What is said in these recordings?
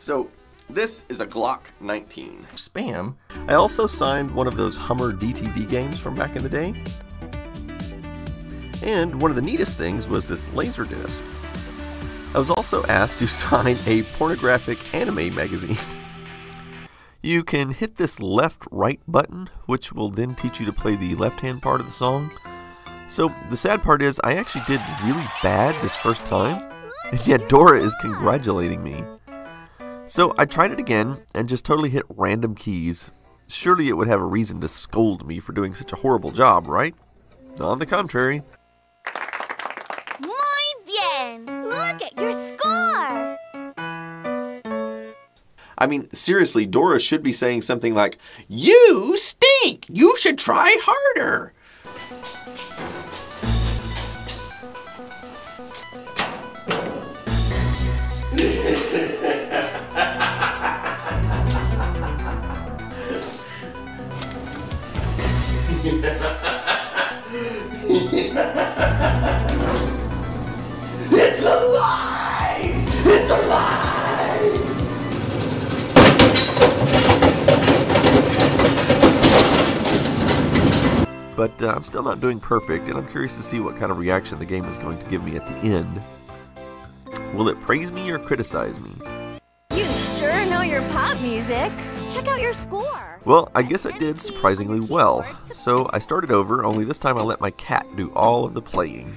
So this is a Glock 19. Spam. I also signed one of those Hummer DTV games from back in the day. And one of the neatest things was this laser disc. I was also asked to sign a pornographic anime magazine. You can hit this left-right button, which will then teach you to play the left-hand part of the song. So the sad part is I actually did really bad this first time, and yet Dora is congratulating me. So I tried it again and just totally hit random keys. Surely it would have a reason to scold me for doing such a horrible job, right? On the contrary. Muy bien! Look at your score! I mean, seriously, Dora should be saying something like, "You stink! You should try harder!" It's alive! It's alive! But I'm still not doing perfect, and I'm curious to see what kind of reaction the game is going to give me at the end. Will it praise me or criticize me? You sure know your pop music. Check out your score. Well, I guess I did surprisingly well. So I started over, only this time I let my cat do all of the playing.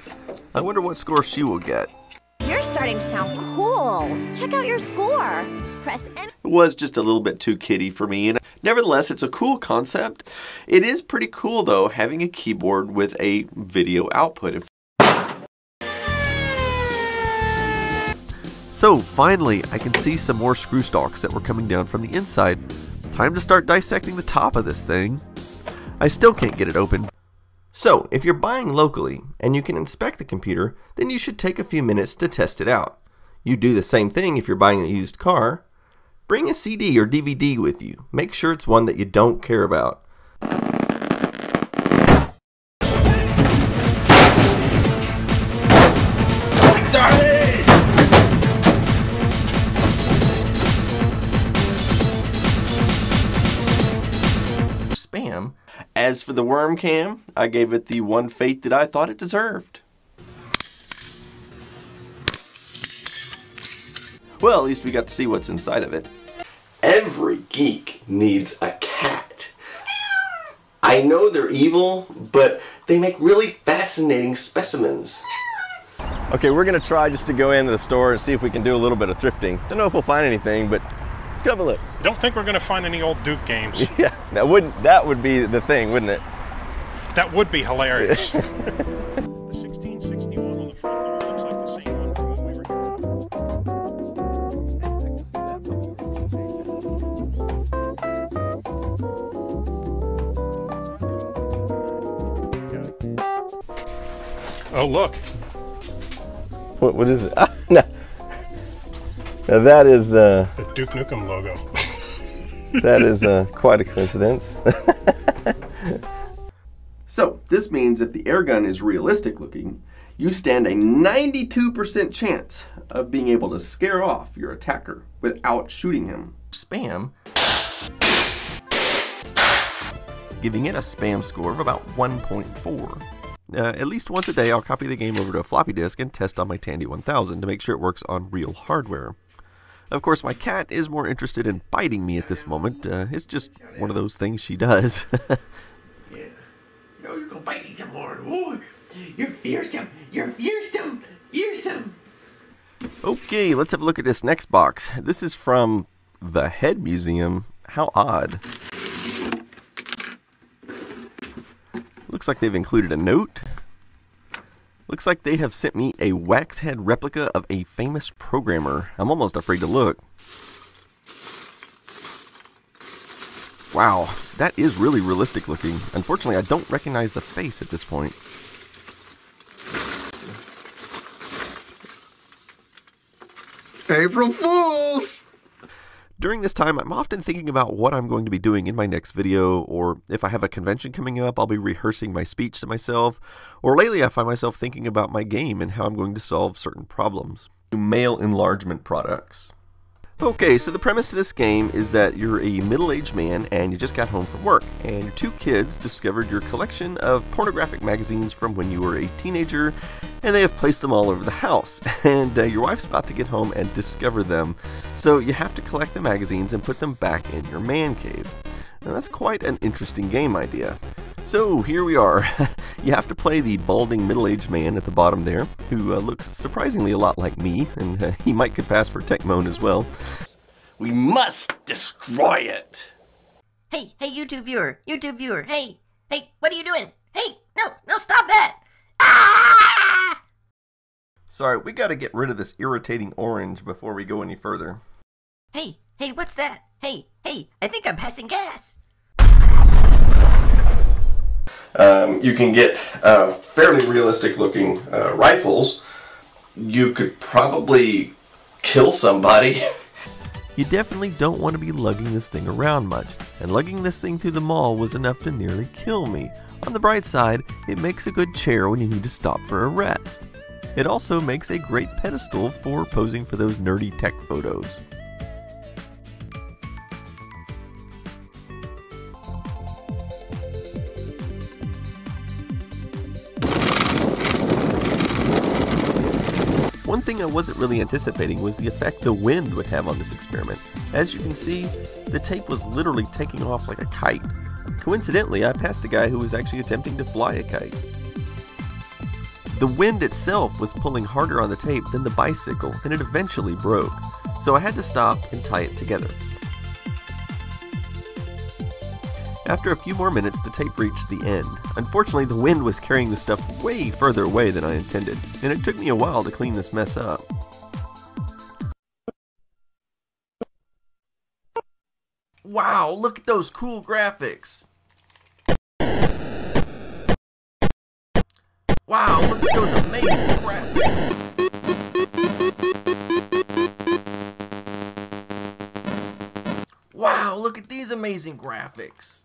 I wonder what score she will get. You're starting to sound cool. Check out your score. Press Enter. It was just a little bit too kiddie for me, and nevertheless, it's a cool concept. It is pretty cool, though, having a keyboard with a video output. So finally, I can see some more screw stalks that were coming down from the inside. Time to start dissecting the top of this thing. I still can't get it open. So, if you're buying locally and you can inspect the computer, then you should take a few minutes to test it out. You do the same thing if you're buying a used car. Bring a CD or DVD with you. Make sure it's one that you don't care about. Spam. As for the WormCam, I gave it the one fate that I thought it deserved. Well, at least we got to see what's inside of it. Every geek needs a cat. I know they're evil, but they make really fascinating specimens. Okay, we're gonna try just to go into the store and see if we can do a little bit of thrifting. Don't know if we'll find anything, but let's go have a look. I don't think we're going to find any old Duke games. Yeah, that would be the thing, wouldn't it? That would be hilarious. The 1661 on the front door looks like the same one from when we were here. Oh, look. What is it? Ah, no. Now that is The Duke Nukem logo. that is quite a coincidence. So, this means if the airgun is realistic looking, you stand a 92% chance of being able to scare off your attacker without shooting him. Spam. Giving it a spam score of about 1.4. At least once a day I'll copy the game over to a floppy disk and test on my Tandy 1000 to make sure it works on real hardware. Of course, my cat is more interested in biting me at this moment. It's just one of those things she does. Yeah. No, you're gonna bite me some more. Ooh, you're fearsome. You're fearsome. Fearsome. Okay, let's have a look at this next box. This is from the Head Museum. How odd. Looks like they've included a note. Looks like they have sent me a wax head replica of a famous programmer. I'm almost afraid to look. Wow, that is really realistic looking. Unfortunately, I don't recognize the face at this point. April Fools! During this time, I'm often thinking about what I'm going to be doing in my next video, or if I have a convention coming up, I'll be rehearsing my speech to myself, or lately I find myself thinking about my game and how I'm going to solve certain problems. Male enlargement products. Okay, so the premise of this game is that you're a middle-aged man and you just got home from work, and your two kids discovered your collection of pornographic magazines from when you were a teenager, and they have placed them all over the house. And your wife's about to get home and discover them, so you have to collect the magazines and put them back in your man cave. Now that's quite an interesting game idea. So here we are. You have to play the balding middle-aged man at the bottom there, who looks surprisingly a lot like me, and he might could pass for Techmoan as well. We must destroy it. Hey, YouTube viewer, hey, what are you doing? Hey, no, stop that! Ah! Sorry, we gotta get rid of this irritating orange before we go any further. Hey, what's that? Hey, I think I'm passing gas. You can get fairly realistic looking rifles. You could probably kill somebody. You definitely don't want to be lugging this thing around much, and lugging this thing through the mall was enough to nearly kill me. On the bright side, it makes a good chair when you need to stop for a rest. It also makes a great pedestal for posing for those nerdy tech photos. One thing I wasn't really anticipating was the effect the wind would have on this experiment. As you can see, the tape was literally taking off like a kite. Coincidentally, I passed a guy who was actually attempting to fly a kite. The wind itself was pulling harder on the tape than the bicycle, and it eventually broke. So I had to stop and tie it together. After a few more minutes, the tape reached the end. Unfortunately, the wind was carrying the stuff way further away than I intended, and it took me a while to clean this mess up. Wow, look at those cool graphics! Wow, look at those amazing graphics! Wow, look at these amazing graphics!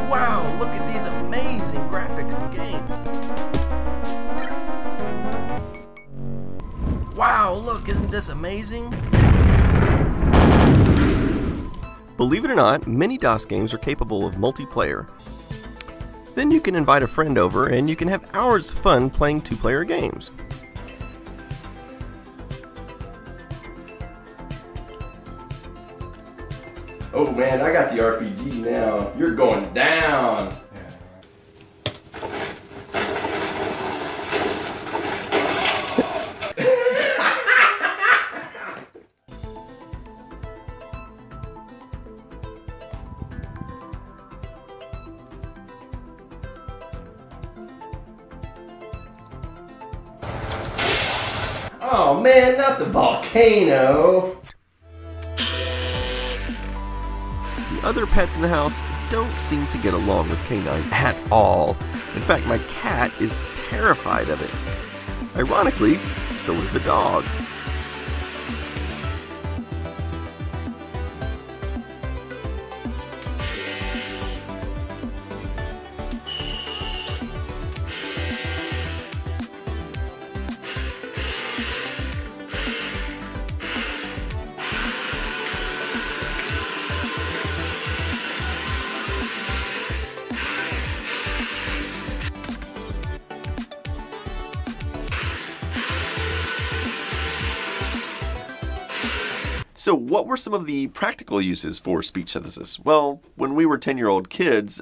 Wow, look at these amazing graphics and games. Wow, look, isn't this amazing? Believe it or not, many DOS games are capable of multiplayer. Then you can invite a friend over and you can have hours of fun playing two-player games. Oh man, I got the RPG now. You're going down. Oh man, not the volcano. The other pets in the house don't seem to get along with K9 at all. In fact, my cat is terrified of it. Ironically, so is the dog. So what were some of the practical uses for speech synthesis? Well, when we were 10-year-old kids,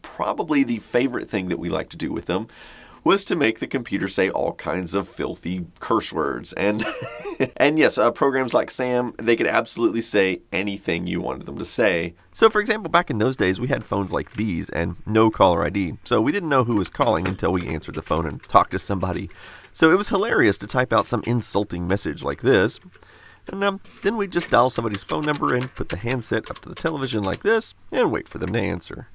probably the favorite thing that we liked to do with them was to make the computer say all kinds of filthy curse words. And and yes, programs like Sam, they could absolutely say anything you wanted them to say. So for example, back in those days, we had phones like these and no caller ID. So we didn't know who was calling until we answered the phone and talked to somebody. So it was hilarious to type out some insulting message like this. And then we'd just dial somebody's phone number and put the handset up to the television like this and wait for them to answer.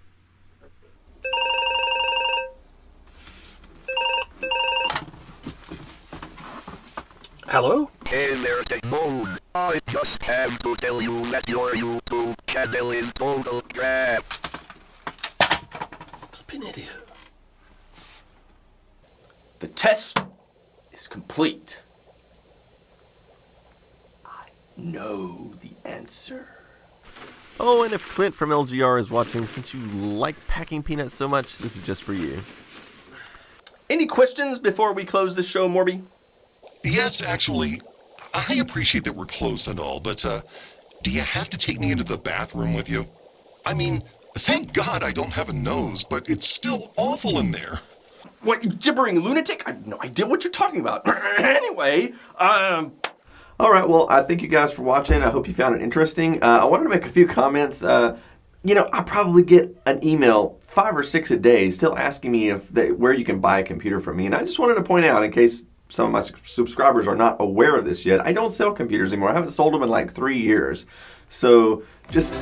Hello? Hey there, Techmoan. I just have to tell you that your YouTube channel is total crap. Flippin' idiot. test is complete. I know the answer. Oh, and if Clint from LGR is watching, since you like packing peanuts so much, this is just for you. Any questions before we close this show, Morby? Yes, actually. I appreciate that we're close and all, but do you have to take me into the bathroom with you? I mean, thank God I don't have a nose, but it's still awful in there. What, you gibbering lunatic? I have no idea what you're talking about. Anyway, Alright, well, I thank you guys for watching. I hope you found it interesting. I wanted to make a few comments. You know, I probably get an email 5 or 6 a day still asking me where you can buy a computer from me. And I just wanted to point out, in case some of my subscribers are not aware of this yet, I don't sell computers anymore. I haven't sold them in like 3 years. So just